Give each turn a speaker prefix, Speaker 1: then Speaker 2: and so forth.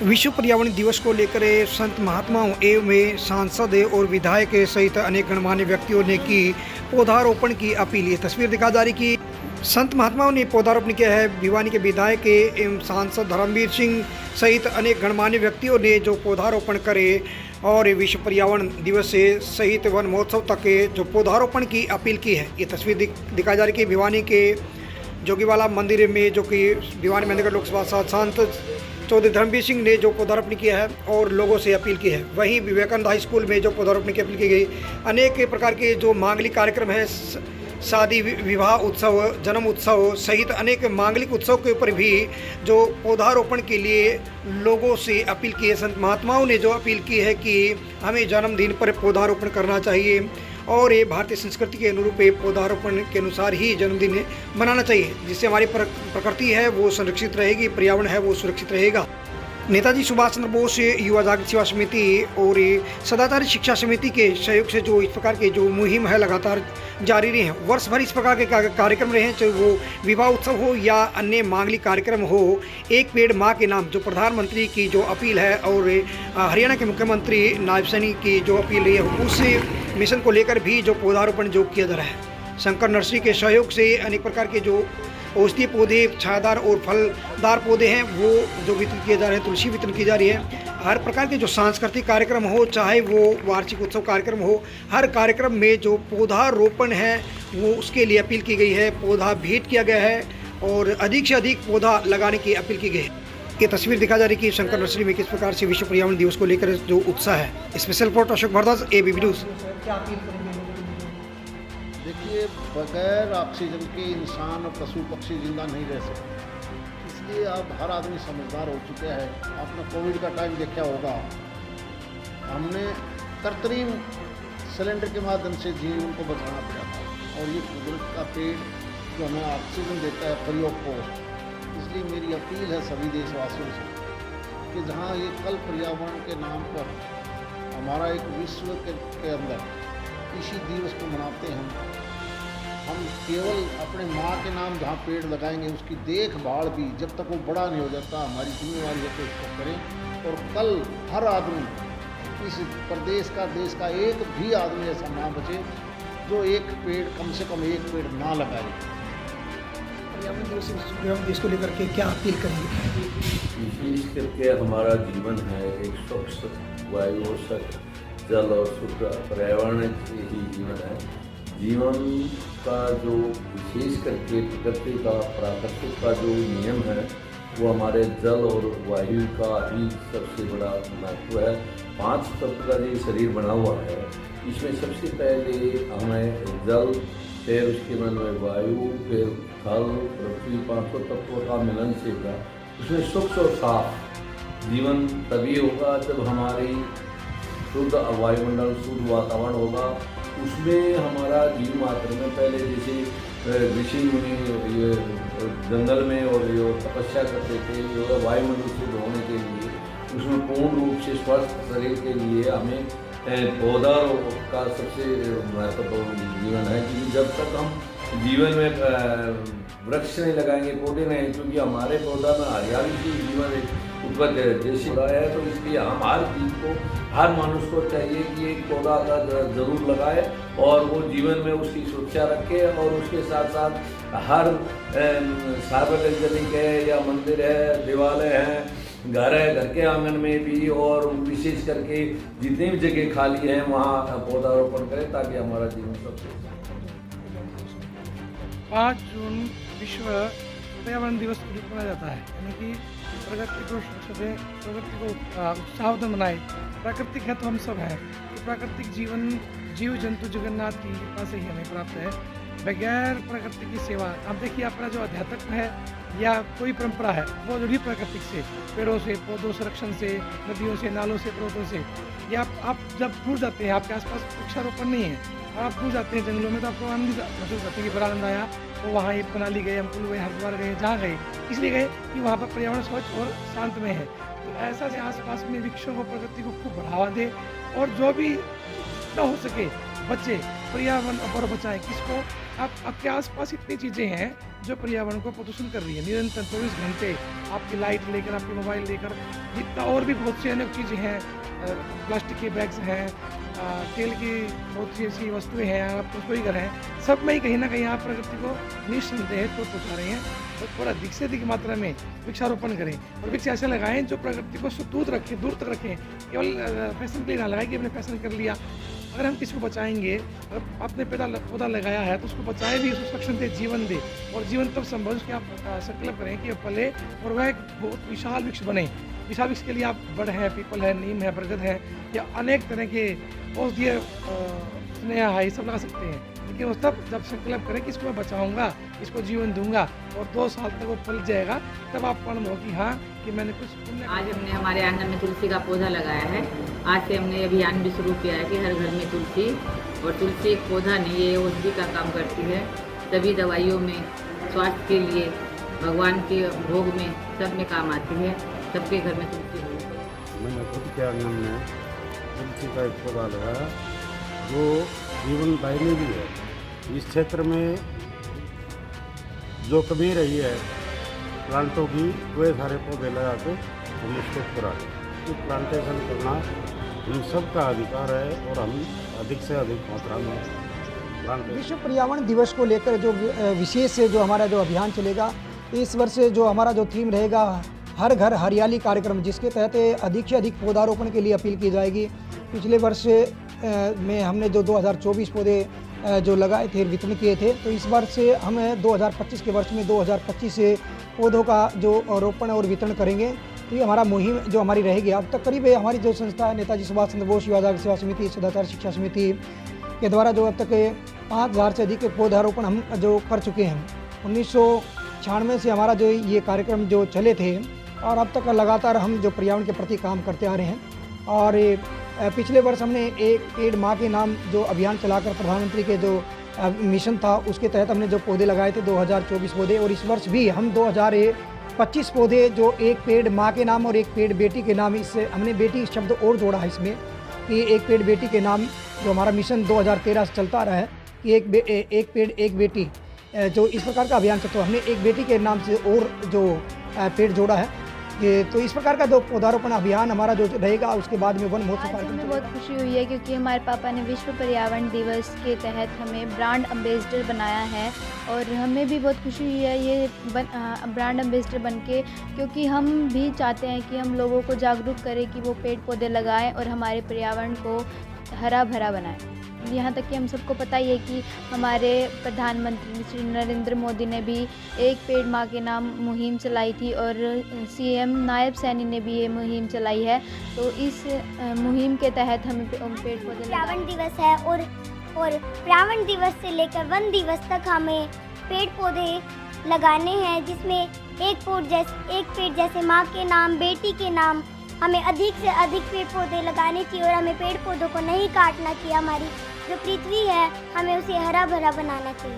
Speaker 1: विश्व पर्यावरण दिवस को लेकर संत महात्माओं एवं सांसद और विधायक सहित अनेक गणमान्य व्यक्तियों ने की पौधारोपण की अपील। ये तस्वीर दिखा जा रही कि संत महात्माओं ने पौधारोपण किया है। भिवानी के विधायक एवं सांसद धर्मवीर सिंह सहित अनेक गणमान्य व्यक्तियों ने जो पौधारोपण करे और विश्व पर्यावरण दिवस से सहित वन महोत्सव तक जो पौधारोपण की अपील की है। ये तस्वीर दिखा जा रही कि भिवानी के जोगीवाला मंदिर में, जो कि भिवानी महेंद्रगढ़ लोकसभा सांसद चौधरी धर्मवीर सिंह ने जो पौधारोपण किया है और लोगों से अपील की है। वहीं विवेकानंद हाई स्कूल में जो पौधारोपण की अपील की गई, अनेक प्रकार के जो मांगलिक कार्यक्रम है, शादी विवाह उत्सव, जन्म उत्सव सहित अनेक मांगलिक उत्सव के ऊपर भी जो पौधारोपण के लिए लोगों से अपील की है। संत महात्माओं ने जो अपील की है कि हमें जन्मदिन पर पौधारोपण करना चाहिए और ये भारतीय संस्कृति के अनुरूप पौधारोपण के अनुसार ही जन्मदिन मनाना चाहिए, जिससे हमारी प्रकृति है वो संरक्षित रहेगी, पर्यावरण है वो सुरक्षित रहेगा। नेताजी सुभाष चंद्र बोस युवा जागृति सेवा समिति और सदाचार शिक्षा समिति के सहयोग से जो इस प्रकार के जो मुहिम है लगातार जारी रही है। वर्ष भर इस प्रकार के कार्यक्रम रहे हैं, चाहे वो विवाह उत्सव हो या अन्य मांगलिक कार्यक्रम हो। एक पेड़ माँ के नाम जो प्रधानमंत्री की जो अपील है और हरियाणा के मुख्यमंत्री नायब सैनी की जो अपील रही है, उस मिशन को लेकर भी जो पौधारोपण जो किया जा रहा है। शंकर नर्सरी के सहयोग से अनेक प्रकार के जो औषधीय पौधे, छायादार और फलदार पौधे हैं वो जो वितरित किए जा रहे हैं। तुलसी वितरण की जा रही है। हर प्रकार के जो सांस्कृतिक कार्यक्रम हो, चाहे वो वार्षिक उत्सव कार्यक्रम हो, हर कार्यक्रम में जो पौधारोपण है वो उसके लिए अपील की गई है। पौधा भेंट किया गया है और अधिक से अधिक पौधा लगाने की अपील की गई है। ये तस्वीर दिखा जा रही कि शंकर नर्सरी में किस प्रकार से विश्व पर्यावरण दिवस को लेकर जो उत्साह है। Special report Ashok Bhardwaj, ABP news.
Speaker 2: देखिए, बगैर ऑक्सीजन के इंसान और पशु पक्षी जिंदा नहीं रह सकते, इसलिए अब हर आदमी समझदार हो चुका है। आपने कोविड का टाइम देखा होगा, हमने कृत्रिम सिलेंडर के माध्यम से जीवन को बचाना पड़ा था और ये कुदरत का पेड़ जो हमें ऑक्सीजन देता है फ्री ऑफ कॉस्ट। इसलिए मेरी अपील है सभी देशवासियों से कि जहाँ ये कल पर्यावरण के नाम पर हमारा एक विश्व के अंदर इसी दिवस को मनाते हैं, हम केवल अपने माँ के नाम जहाँ पेड़ लगाएंगे उसकी देखभाल भी जब तक वो बड़ा नहीं हो जाता हमारी जिम्मेवारी है कि उसको करें। और कल हर आदमी, इस प्रदेश का, देश का एक भी आदमी ऐसा ना बचे जो एक पेड़, कम से कम एक पेड़ ना लगाए।
Speaker 1: पर्यावरण दिवस को लेकर के क्या अपील करेंगे?
Speaker 3: विशेष करके हमारा जीवन है एक स्वच्छ वायु और स्वच्छ जल और शुद्ध पर्यावरण ही जीवन है। जीवन का जो विशेष करके प्रकृति का, प्राकृतिक का जो नियम है वो हमारे जल और वायु का ही सबसे बड़ा महत्व है। 5 तत्व का जो शरीर बना हुआ है, इसमें सबसे पहले हमें जल, फिर उसके मन में वायु, फिर थल, पृथ्वी, 5 तत्वों का मिलन से होगा। उसमें स्वच्छ और साफ जीवन तभी होगा जब हमारी शुद्ध वायुमंडल, शुद्ध वातावरण होगा। उसमें हमारा जीव मात्र में पहले जैसे ऋषि मुनि ये जंगल में और जो तपस्या करते थे, जो वायुमंडल शुद्ध होने के लिए, उसमें पूर्ण रूप से स्वस्थ शरीर के लिए हमें पौधा का सबसे महत्वपूर्ण जीवन है। क्योंकि जब तक हम जीवन में वृक्ष नहीं लगाएंगे, पौधे नहीं, क्योंकि हमारे पौधा में हरियाली की जीवन उत्पत्ति जैसी है, तो इसलिए हम हर चीज़ को, हर मनुष्य को चाहिए कि एक पौधा का जरूर लगाए और वो जीवन में उसकी सुरक्षा रखे। और उसके साथ साथ हर सार्वजनिक है या मंदिर है, देवालय है, घर है, घर के आंगन में भी, और विशेष करके जितनी भी जगह खाली है वहाँ पौधारोपण करें ताकि हमारा जीवन सबसे।
Speaker 4: 5 जून विश्व पर्यावरण दिवस मनाया जाता है, यानी कि प्रकृति को सुरक्षित, प्रकृति को उत्साहवर्धन बनाए। प्राकृतिक है तो हम सब हैं, तो प्राकृतिक जीवन जीव जंतु जगन्नाथ की कृपा से ही हमें प्राप्त है। बगैर प्रकृति की सेवा, आप देखिए अपना जो अध्यात्म है या कोई परंपरा है वो जुड़ी प्राकृतिक से, पेड़ों से, पौधों संरक्षण से, नदियों से, नालों से, पर्वतों से। या आप जब दूर जाते हैं, आपके आसपास वृक्षारोपण नहीं है, आप दूर जाते हैं जंगलों में, तो आपको आनंद महसूस करते हैं कि बड़ा आनंद आया। तो वहाँ ये मनाली गए, हम कुल्लू गए, हरिद्वार गए, जहाँ गए इसलिए गए कि वहाँ पर पर्यावरण स्वच्छ और शांत में है। तो ऐसा से आसपास में वृक्षों को, प्रकृति को खूब बढ़ावा दे और जो भी न हो सके बचे, पर्यावरण और बचाएं। किसको? आपके आसपास इतनी चीज़ें हैं जो पर्यावरण को प्रदूषण कर रही है। निरंतर 24 घंटे आपकी लाइट लेकर, आपके मोबाइल लेकर, जितना और भी बहुत सी अनेक चीज़ें हैं, प्लास्टिक के बैग्स हैं, तेल की बहुत सी ऐसी वस्तुएं हैं, आप रसोई घर हैं, सब में ही कहीं ना कहीं आप प्रकृति को निस्संदेह तो पहुँचा रहे हैं। और थोड़ा अधिक से अधिक मात्रा में वृक्षारोपण करें और वृक्ष ऐसे लगाएं जो प्रकृति को दूर रखें, दूर तक रखें। केवल फैशन के लिए ना लगाएं कि हमने फैशन कर लिया। अगर हम किसी को बचाएंगे, अगर आपने पौधा लगाया है तो उसको बचाए भी, उसको संरक्षण दे, जीवन दे। और जीवन तब संभव उसके आप संकल्प करें कि पले और वह एक बहुत विशाल वृक्ष बने। विशाल वृक्ष के लिए आप बड़ है, पीपल है, नीम है, बरगद है, या अनेक तरह के औषधीय स्नेहा है, ये सब लगा सकते हैं। लेकिन वो तब जब संकल्प करें कि इसको मैं बचाऊंगा, इसको जीवन दूंगा और 2 साल तक वो फल जाएगा, तब आपको अनुभव कि हाँ कि मैंने कुछ पुण्य।
Speaker 5: आज हमने हमारे आंगन में तुलसी का पौधा लगाया है। आज से हमने अभियान भी शुरू किया है कि हर घर में तुलसी, और तुलसी एक पौधा नहीं है, औषधि का काम करती है। सभी दवाइयों में, स्वास्थ्य के लिए, भगवान के भोग में, सब में काम आती है। सबके घर में तुलसी हो।
Speaker 6: मैंने खुद के आंगन में तुलसी का एक पौधा लगाया जो जीवनदायिनी भी है। इस क्षेत्र में जो कमी रही है प्लांटों की, वे सारे पौधे लगा के हम उसको पूरा करें। प्लांटेशन करना हम सबका अधिकार है और हम अधिक से अधिक मात्रा में प्लांटेशन।
Speaker 1: विश्व पर्यावरण दिवस को लेकर जो विशेष जो हमारा जो अभियान चलेगा, इस वर्ष जो हमारा जो थीम रहेगा हर घर हरियाली कार्यक्रम, जिसके तहत अधिक से अधिक पौधारोपण के लिए अपील की जाएगी। पिछले वर्ष में हमने जो 2024 पौधे जो लगाए थे, वितरण किए थे, तो इस वर्ष हम 2025 के वर्ष में 2025 पौधों का जो रोपण और वितरण करेंगे। तो ये हमारा मुहिम जो हमारी रहेगी। अब तक करीब हमारी जो संस्था है नेताजी सुभाष चंद्र बोस युवा जागरण सेवा समिति, सदाचार शिक्षा समिति के द्वारा जो अब तक 5000 से अधिक पौधारोपण हम जो कर चुके हैं। 1996 से हमारा जो ये कार्यक्रम जो चले थे और अब तक लगातार हम जो पर्यावरण के प्रति काम करते आ रहे हैं। और पिछले वर्ष हमने एक पेड़ माँ के नाम जो अभियान चलाकर प्रधानमंत्री के जो मिशन था, उसके तहत हमने जो पौधे लगाए थे 2024 पौधे। और इस वर्ष भी हम 2025 पौधे जो एक पेड़ माँ के नाम और एक पेड़ बेटी के नाम, इससे हमने बेटी शब्द और जोड़ा है इसमें कि एक पेड़ बेटी के नाम, जो हमारा मिशन 2013 से चलता रहा है कि एक पेड़ एक बेटी, जो इस प्रकार का अभियान चलता है, हमने एक बेटी के नाम से और जो पेड़ जोड़ा है। ये तो इस प्रकार का जो पौधारोपण अभियान हमारा जो रहेगा, उसके बाद में वन महोत्सव
Speaker 7: आज हमें बहुत खुशी हुई है क्योंकि हमारे पापा ने विश्व पर्यावरण दिवस के तहत हमें ब्रांड एम्बेसडर बनाया है। और हमें भी बहुत खुशी हुई है ये ब्रांड एम्बेसडर बनके, क्योंकि हम भी चाहते हैं कि हम लोगों को जागरूक करें कि वो पेड़ पौधे लगाएं और हमारे पर्यावरण को हरा भरा बनाएं। यहाँ तक कि हम सबको पता ही है कि हमारे प्रधानमंत्री श्री नरेंद्र मोदी ने भी एक पेड़ माँ के नाम मुहिम चलाई थी और सीएम नायब सैनी ने भी ये मुहिम चलाई है। तो इस मुहिम के तहत हमें पेड़ पौधे
Speaker 8: पर्यावरण दिवस है और पर्यावरण दिवस से लेकर वन दिवस तक हमें पेड़ पौधे लगाने हैं, जिसमें एक पेड़ जैसे माँ के नाम, बेटी के नाम, हमें अधिक से अधिक पेड़ पौधे लगाने चाहिए और हमें पेड़ पौधों को नहीं काटना चाहिए। हमारी जो पृथ्वी है, हमें उसे हरा भरा बनाना चाहिए।